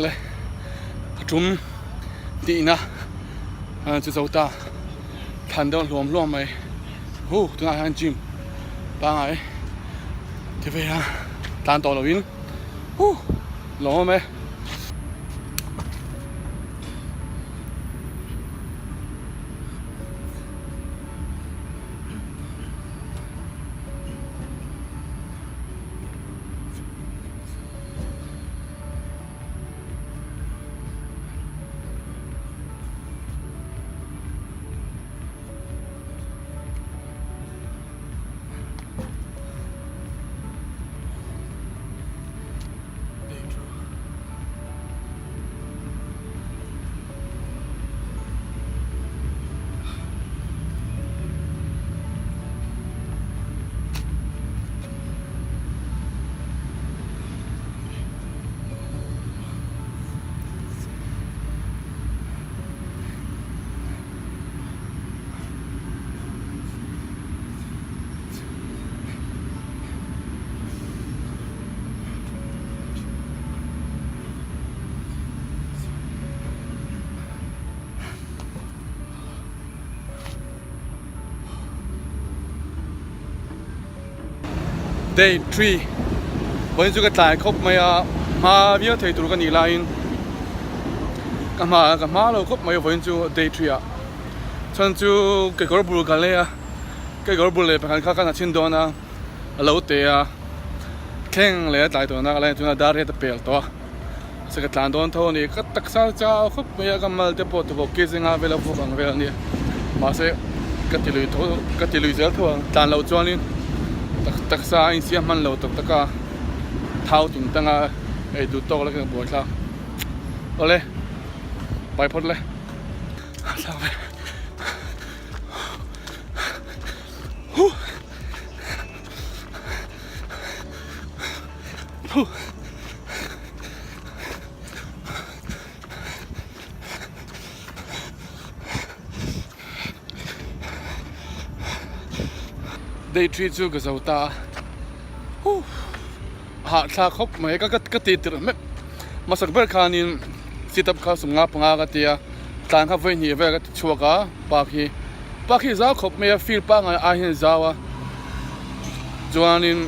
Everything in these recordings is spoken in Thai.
เลยจุ่มตีนะจะจะตาทันเดินรวมไหมโอ้ตัวงานจิมบางไงที่ไปนะตานต่อเราวินโอ้หลงไหมDay 3วันจุกตายครบไหมมาเบี้ยเทตุกันอีไลน์กันมาเราครบไหมวันจุ Day 3ฉันจุเกี่ยวกับบุรุษกันเลยเกี่ยวกับบุรุษเลยเป็นการกันชินโดนะเราเตะแข่งเลยตายตัวนะอะไรจุน่าดาร์เรตเปลตัวสกัดหลังโดนเท่านี้ก็ตักษาเจ้าครบไหมกันมาเตะปอดตัวกิซิงาเวลาพวกกันเวลานี้มาเสกัดที่ลุยเซลตัวตานเราจวนนี้ตักษาอินเสียมันเราตกตะกาเท้าถึงตั้งไอ้ดูโตแล้วก็บวชแล้วเอาเลยไปพดเลยสาวไปได้ทรีจูกับสาวตาหาทาครบไหมก็ตีติดไม่มาสักเบิร์คานินสิตับข้าวสมงาปงากตียต่างข้าวเวนีเวก็ชัวกะปากีจ้าครบไม่ฟิลปังไอเห็นจ้าวะจวนนิน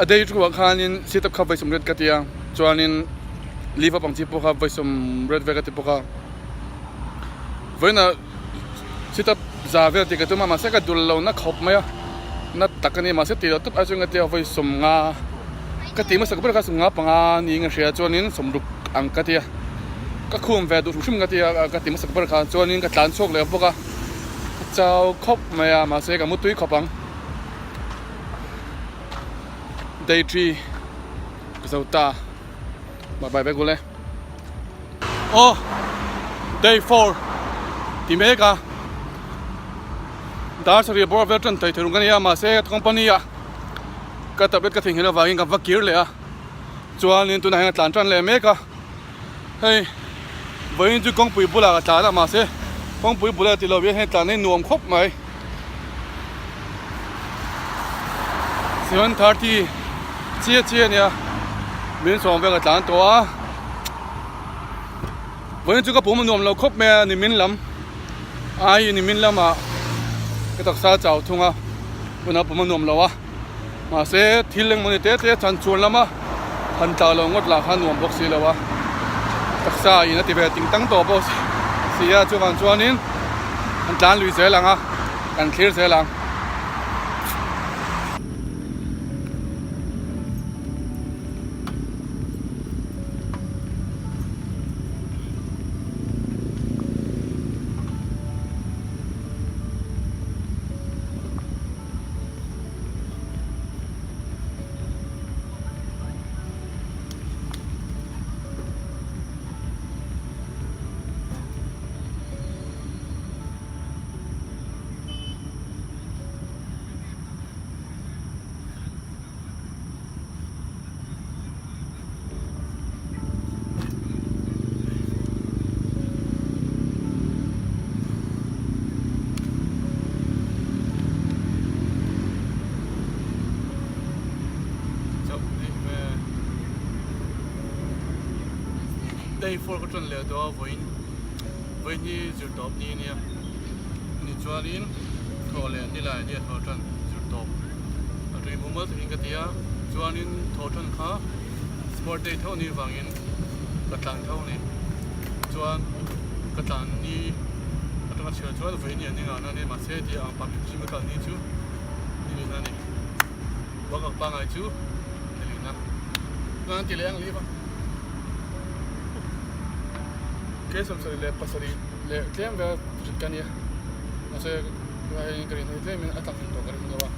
ได้ชัวคานินสิตับข้าวเวสมเร็จกตียจวนนินลีฟปังจิปข้าวเวสมเร็จเวกติปข้าวเวน่ะสิตับจ้าเวติกตัวมาเสกดูเรานักครบไหมนัดตักนี่มาเสตีเราตุ๊บอาจจะเตียวไฟสมงากติมาสักเพื่อการสมงาปังนี่เงี้ยเสียจวนนี้สมรุกอังกติก็คุมแวดูชุ่มกติกติมาสักเพื่อการจวนนี้ก็ตันโชคเลยพวกเจ้าคบมาเสกมุตุยขบัง Day 3ก็จะตาไปกูเลยโอ้ Day 4ที่เมกาดาร์สเรียบว่าเวทน์ไทยถึงกันยามาเซ่คอมพานีก็ตัดเบ็ดก็ทิ้งให้เราวางกับวักกิร์เลยจวนนี้ตัวไหนกันหลานจันเลยเมกะเฮ้ยวันนี้กองปุ๋ยบุหรี่กันหลานมาเซ่กองปุ๋ยบุหรี่ที่เราเวียนให้หลานในหน่วมครบไหม7:30เจี๊ยเนี่ยมีสองเวกันหลานตัววันนี้ก็ผมมันหน่วมเราครบแม่นี่มินลำนี่มินลำก็ตักษาเจ้าทุ่งวันนั้นผมมันหนุ่มแล้ววะมาเสียทีเล็งมันเตะฉันชวนแล้วมาพันตาเรางดหลักหันหนุ่มบอกสิแล้ววะตักษาอีนั่นที่เป็นติงตั้งตัวบอกเสียจวนชวนนี้อันจานลุยเสียหลังกันเคลียร์เสียหลัง day 4 ก็จนเหลือตัววันนี้จุดตบนี้เนี่ยนี่จวนนี้โทรเลยนี่แหละเนี่ยโทรจนจุดตบรีมูมัลอินกัตยาจวนนี้โทรจนข้าสปอร์ตเดย์เท่านี้วางอินกระตันเท่านี้จวนกระตันนี้กระตันเชื่อจวนวันนี้นี่งานนี้มาเสียที่อ่างปากชิมกันนี่จูนี่นั่นนี่ว่ากับปังไอจูนี่นะงานที่เลี้ยงรีบKesam sari le pasari le klem ve jitkania ase vai kari ne le min atak to kari ngawa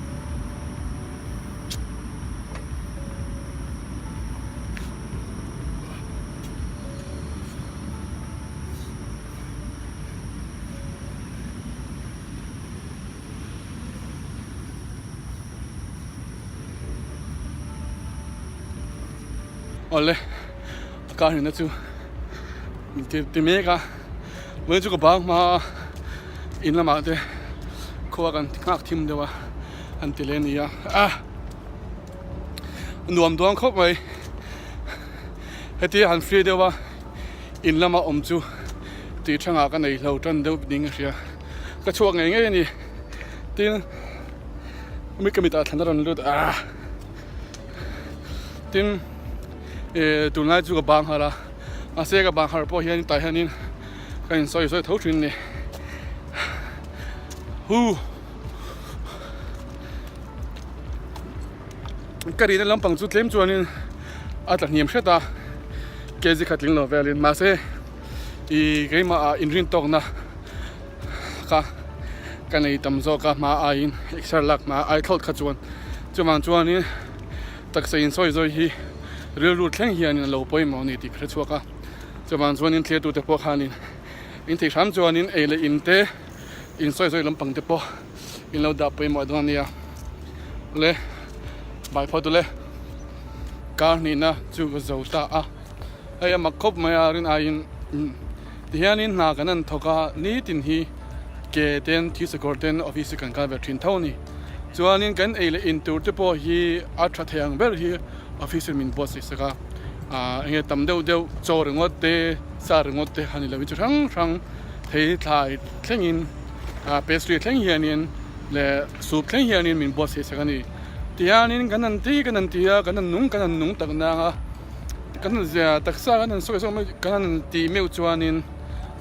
Olle kahin na chu ti mega when you go back ma in la ma de ko kan kak tim de wa an ti len ya nuam dong khop mai heti han free de wa in la ma om chu ti thanga ka nei lo tan de ding ria ka chuak ngai ngai ni tin mi ka mi ta thana ron lut tin tu nai chu go bang hala ase ka bang har po hian tai hanin kain soi tho thin ni kari na lampang chu tlem chuanin atla niam hreta kezi khatling lo velin ma se I geima a inrin tok na ka kanei tamzo ka ma a in extra lak ma ai thot kha chuanin taksa in soi zoi hi real root thleng hianin lo poi mo ni ti khre chuaka chuanin tle tu te po khanin in thei tham chuanin ele in te in soi lampang te po in lo da poi mo don nia le bai pho tu le ka ni na chu zo ta ai ma khop ma yarin a in hianin na kanan thoka ni tin hi ke ten thi security office kan ka vetrin thoni chuanin kan ele in tur te po hi a tha thang ber hi officer min boss isaka nge tam deu cho ringot te sa ringot te hani lawi rang thei thlai thlengin pastry thleng hianin le soup thleng hianin min boss isaka ni tianin kanan tia kanan nung tak na kanan zia taksa kanan so kanan ti meu chuanin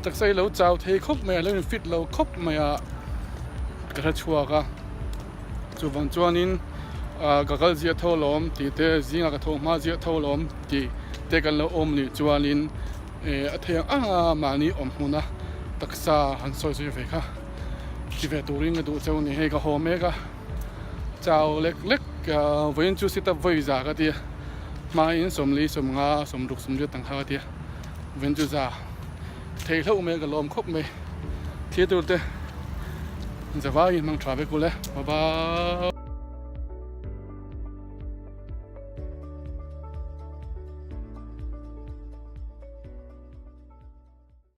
taksa lo chau thei khop mai lo fit lo khop mai ka chua ka chuwang chuanin gagal zia tholom ti te zinga ka thoma zia tholom ti te kan lo om ni chuanin atheng mani om huna taksa han soi ve kha ti ve turing du cheu ni he ka home ka chau lek wen chu sit up voi za ka ti ma in som li som nga som ruk som je tang kha ti wen chu za thei lo me ka lom khop me thi tu te zawai mang travel ko le ba